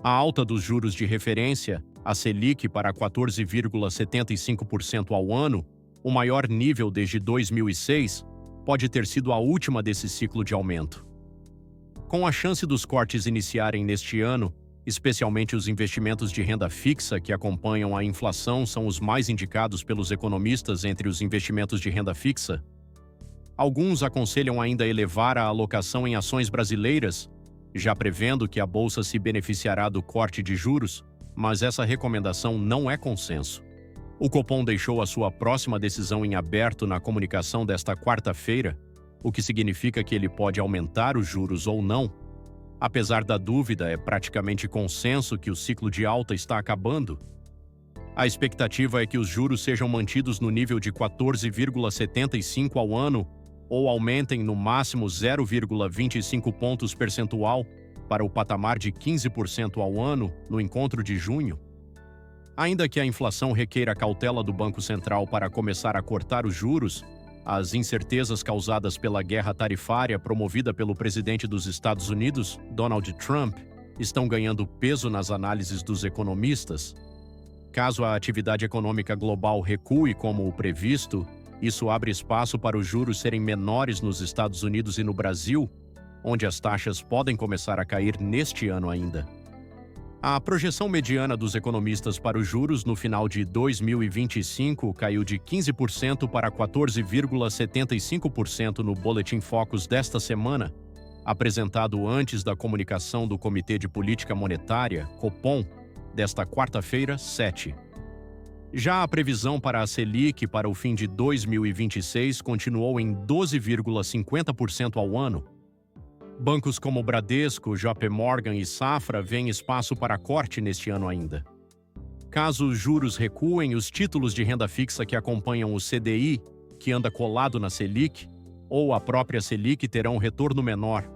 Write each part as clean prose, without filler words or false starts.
A alta dos juros de referência, a Selic, para 14,75% ao ano, o maior nível desde 2006, pode ter sido a última desse ciclo de aumento. Com a chance dos cortes iniciarem neste ano, especialmente os investimentos de renda fixa que acompanham a inflação são os mais indicados pelos economistas entre os investimentos de renda fixa. Alguns aconselham ainda elevar a alocação em ações brasileiras, já prevendo que a bolsa se beneficiará do corte de juros, mas essa recomendação não é consenso. O Copom deixou a sua próxima decisão em aberto na comunicação desta quarta-feira, o que significa que ele pode aumentar os juros ou não. Apesar da dúvida, é praticamente consenso que o ciclo de alta está acabando. A expectativa é que os juros sejam mantidos no nível de 14,75% ao ano ou aumentem no máximo 0,25 pontos percentual para o patamar de 15% ao ano no encontro de junho. Ainda que a inflação requeira cautela do Banco Central para começar a cortar os juros, as incertezas causadas pela guerra tarifária promovida pelo presidente dos Estados Unidos, Donald Trump, estão ganhando peso nas análises dos economistas. Caso a atividade econômica global recue como o previsto, isso abre espaço para os juros serem menores nos Estados Unidos e no Brasil, onde as taxas podem começar a cair neste ano ainda. A projeção mediana dos economistas para os juros no final de 2025 caiu de 15% para 14,75% no Boletim Focus desta semana, apresentado antes da comunicação do Comitê de Política Monetária, Copom, desta quarta-feira, 7. Já a previsão para a Selic para o fim de 2026 continuou em 12,50% ao ano. Bancos como Bradesco, JP Morgan e Safra veem espaço para corte neste ano ainda. Caso os juros recuem, os títulos de renda fixa que acompanham o CDI, que anda colado na Selic, ou a própria Selic terão um retorno menor.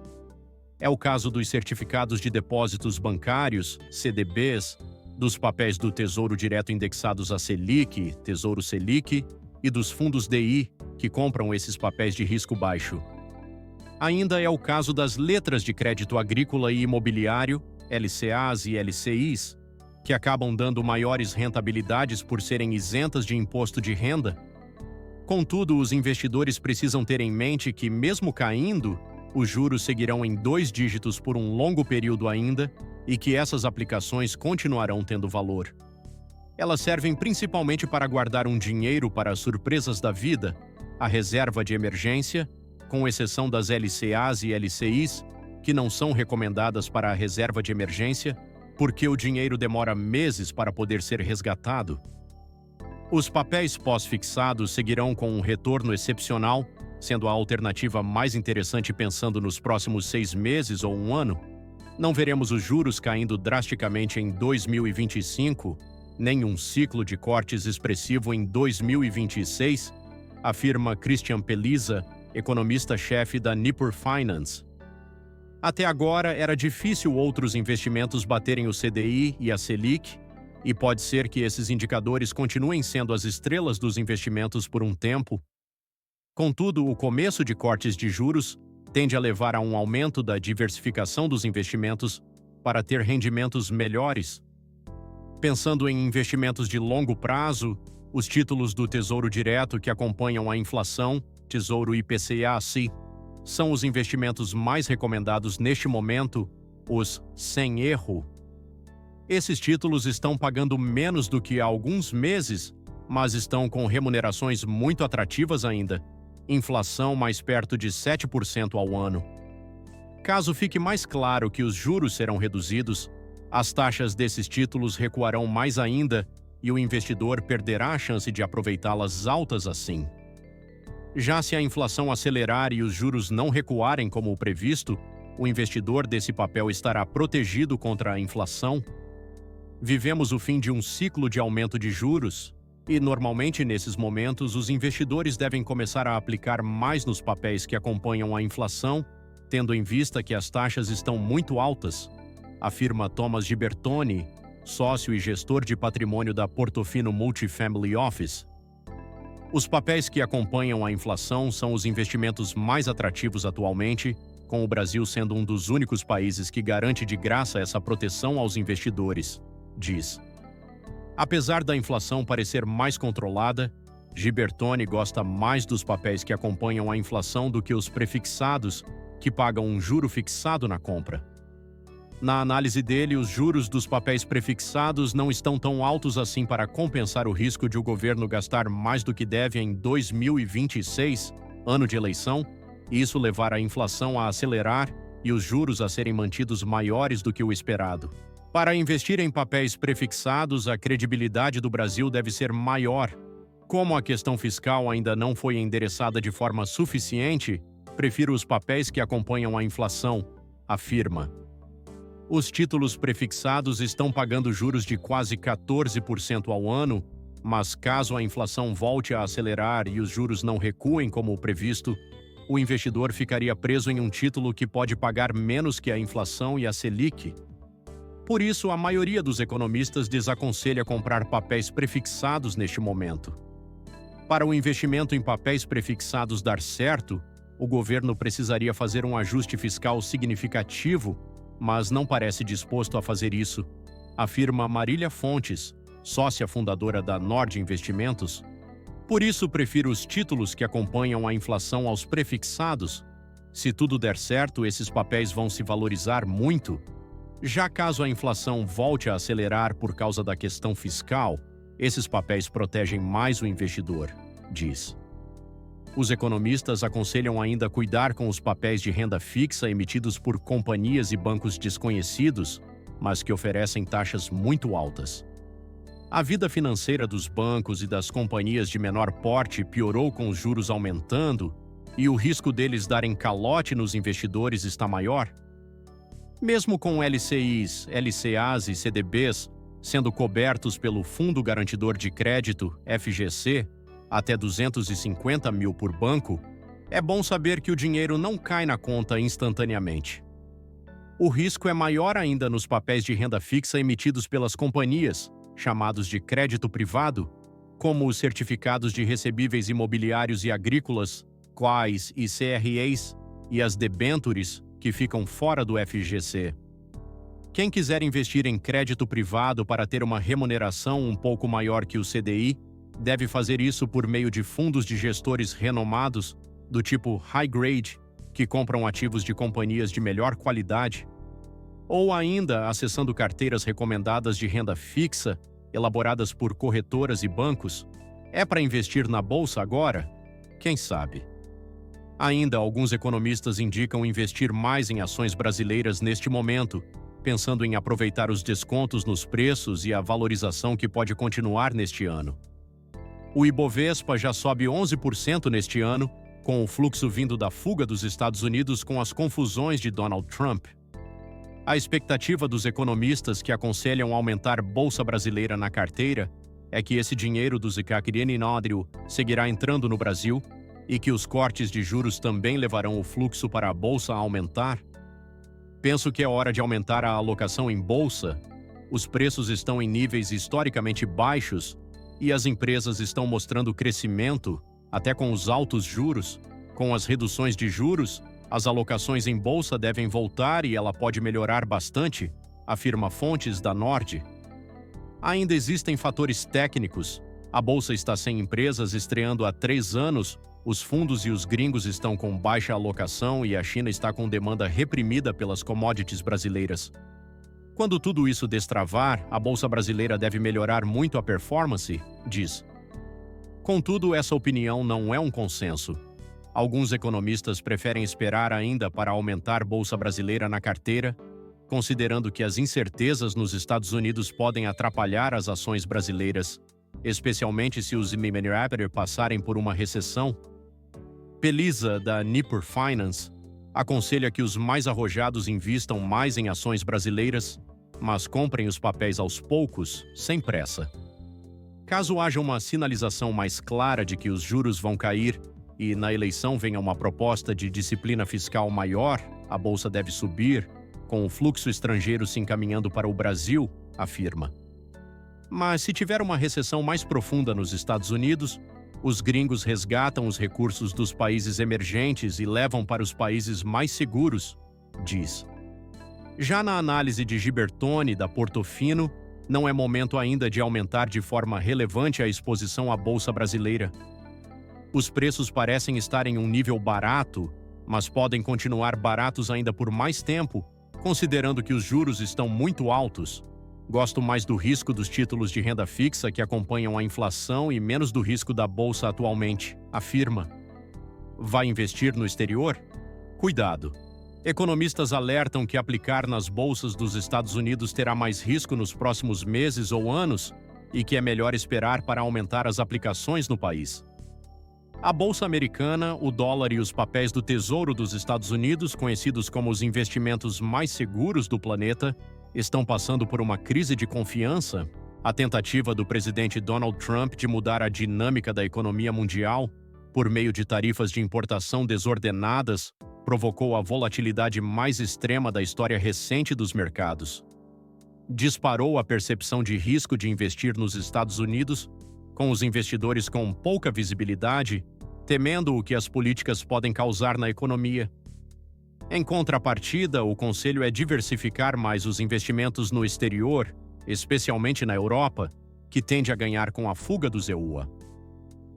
É o caso dos certificados de depósitos bancários, CDBs, dos papéis do Tesouro Direto indexados à Selic, Tesouro Selic, e dos fundos DI, que compram esses papéis de risco baixo. Ainda é o caso das letras de crédito agrícola e imobiliário, LCAs e LCIs, que acabam dando maiores rentabilidades por serem isentas de imposto de renda. Contudo, os investidores precisam ter em mente que, mesmo caindo, os juros seguirão em 2 dígitos por um longo período ainda e que essas aplicações continuarão tendo valor. Elas servem principalmente para guardar um dinheiro para as surpresas da vida, a reserva de emergência, com exceção das LCAs e LCIs, que não são recomendadas para a reserva de emergência, porque o dinheiro demora meses para poder ser resgatado. Os papéis pós-fixados seguirão com um retorno excepcional, sendo a alternativa mais interessante pensando nos próximos 6 meses ou um ano. Não veremos os juros caindo drasticamente em 2025, nem um ciclo de cortes expressivo em 2026, afirma Christian Peliza, economista-chefe da Nippur Finance. Até agora, era difícil outros investimentos baterem o CDI e a Selic, e pode ser que esses indicadores continuem sendo as estrelas dos investimentos por um tempo. Contudo, o começo de cortes de juros tende a levar a um aumento da diversificação dos investimentos para ter rendimentos melhores. Pensando em investimentos de longo prazo, os títulos do Tesouro Direto que acompanham a inflação, Tesouro IPCA-C, são os investimentos mais recomendados neste momento, os sem erro. Esses títulos estão pagando menos do que há alguns meses, mas estão com remunerações muito atrativas ainda, inflação mais perto de 7% ao ano. Caso fique mais claro que os juros serão reduzidos, as taxas desses títulos recuarão mais ainda e o investidor perderá a chance de aproveitá-las altas assim. Já se a inflação acelerar e os juros não recuarem como o previsto, o investidor desse papel estará protegido contra a inflação. Vivemos o fim de um ciclo de aumento de juros e, normalmente, nesses momentos, os investidores devem começar a aplicar mais nos papéis que acompanham a inflação, tendo em vista que as taxas estão muito altas, afirma Thomas Gibertoni, sócio e gestor de patrimônio da Portofino Multifamily Office. Os papéis que acompanham a inflação são os investimentos mais atrativos atualmente, com o Brasil sendo um dos únicos países que garante de graça essa proteção aos investidores, diz. Apesar da inflação parecer mais controlada, Gibertoni gosta mais dos papéis que acompanham a inflação do que os prefixados, que pagam um juro fixado na compra. Na análise dele, os juros dos papéis prefixados não estão tão altos assim para compensar o risco de o governo gastar mais do que deve em 2026, ano de eleição, e isso levar a inflação a acelerar e os juros a serem mantidos maiores do que o esperado. Para investir em papéis prefixados, a credibilidade do Brasil deve ser maior. Como a questão fiscal ainda não foi endereçada de forma suficiente, prefiro os papéis que acompanham a inflação, afirma. Os títulos prefixados estão pagando juros de quase 14% ao ano, mas caso a inflação volte a acelerar e os juros não recuem como o previsto, o investidor ficaria preso em um título que pode pagar menos que a inflação e a Selic. Por isso, a maioria dos economistas desaconselha comprar papéis prefixados neste momento. Para o investimento em papéis prefixados dar certo, o governo precisaria fazer um ajuste fiscal significativo, mas não parece disposto a fazer isso, afirma Marília Fontes, sócia fundadora da Nord Investimentos. Por isso, prefiro os títulos que acompanham a inflação aos prefixados. Se tudo der certo, esses papéis vão se valorizar muito. Já caso a inflação volte a acelerar por causa da questão fiscal, esses papéis protegem mais o investidor, diz. Os economistas aconselham ainda cuidar com os papéis de renda fixa emitidos por companhias e bancos desconhecidos, mas que oferecem taxas muito altas. A vida financeira dos bancos e das companhias de menor porte piorou com os juros aumentando e o risco deles darem calote nos investidores está maior. Mesmo com LCIs, LCAs e CDBs sendo cobertos pelo Fundo Garantidor de Crédito, FGC, até 250 mil por banco, é bom saber que o dinheiro não cai na conta instantaneamente. O risco é maior ainda nos papéis de renda fixa emitidos pelas companhias, chamados de crédito privado, como os certificados de recebíveis imobiliários e agrícolas, CRAs e CRAs, e as debêntures, que ficam fora do FGC. Quem quiser investir em crédito privado para ter uma remuneração um pouco maior que o CDI, deve fazer isso por meio de fundos de gestores renomados, do tipo high grade, que compram ativos de companhias de melhor qualidade, ou ainda acessando carteiras recomendadas de renda fixa, elaboradas por corretoras e bancos. É para investir na bolsa agora? Quem sabe? Ainda, alguns economistas indicam investir mais em ações brasileiras neste momento, pensando em aproveitar os descontos nos preços e a valorização que pode continuar neste ano. O Ibovespa já sobe 11% neste ano, com o fluxo vindo da fuga dos Estados Unidos com as confusões de Donald Trump. A expectativa dos economistas que aconselham aumentar bolsa brasileira na carteira é que esse dinheiro do Zcacrianinódrio seguirá entrando no Brasil e que os cortes de juros também levarão o fluxo para a bolsa a aumentar. Penso que é hora de aumentar a alocação em bolsa. Os preços estão em níveis historicamente baixos e as empresas estão mostrando crescimento, até com os altos juros. Com as reduções de juros, as alocações em bolsa devem voltar e ela pode melhorar bastante, afirma Fontes da Nord. Ainda existem fatores técnicos. A bolsa está sem empresas estreando há 3 anos, os fundos e os gringos estão com baixa alocação e a China está com demanda reprimida pelas commodities brasileiras. Quando tudo isso destravar, a bolsa brasileira deve melhorar muito a performance, diz. Contudo, essa opinião não é um consenso. Alguns economistas preferem esperar ainda para aumentar bolsa brasileira na carteira, considerando que as incertezas nos Estados Unidos podem atrapalhar as ações brasileiras, especialmente se os Emirates passarem por uma recessão. Pelisa, da Nippur Finance, aconselha que os mais arrojados invistam mais em ações brasileiras, mas comprem os papéis aos poucos, sem pressa. Caso haja uma sinalização mais clara de que os juros vão cair e na eleição venha uma proposta de disciplina fiscal maior, a bolsa deve subir, com o fluxo estrangeiro se encaminhando para o Brasil, afirma. Mas se tiver uma recessão mais profunda nos Estados Unidos, Os gringos resgatam os recursos dos países emergentes e levam para os países mais seguros, diz. Já na análise de Gibertoni, da Portofino, não é momento ainda de aumentar de forma relevante a exposição à Bolsa Brasileira. Os preços parecem estar em um nível barato, mas podem continuar baratos ainda por mais tempo, considerando que os juros estão muito altos. Gosto mais do risco dos títulos de renda fixa que acompanham a inflação e menos do risco da Bolsa atualmente, afirma. Vai investir no exterior? Cuidado! Economistas alertam que aplicar nas bolsas dos Estados Unidos terá mais risco nos próximos meses ou anos e que é melhor esperar para aumentar as aplicações no país. A Bolsa Americana, o dólar e os papéis do Tesouro dos Estados Unidos, conhecidos como os investimentos mais seguros do planeta, estão passando por uma crise de confiança. A tentativa do presidente Donald Trump de mudar a dinâmica da economia mundial por meio de tarifas de importação desordenadas provocou a volatilidade mais extrema da história recente dos mercados. Disparou a percepção de risco de investir nos Estados Unidos, com os investidores com pouca visibilidade, temendo o que as políticas podem causar na economia. Em contrapartida, o conselho é diversificar mais os investimentos no exterior, especialmente na Europa, que tende a ganhar com a fuga dos EUA.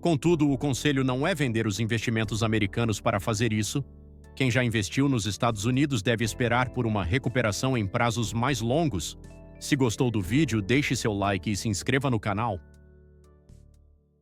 Contudo, o conselho não é vender os investimentos americanos para fazer isso. Quem já investiu nos Estados Unidos deve esperar por uma recuperação em prazos mais longos. Se gostou do vídeo, deixe seu like e se inscreva no canal.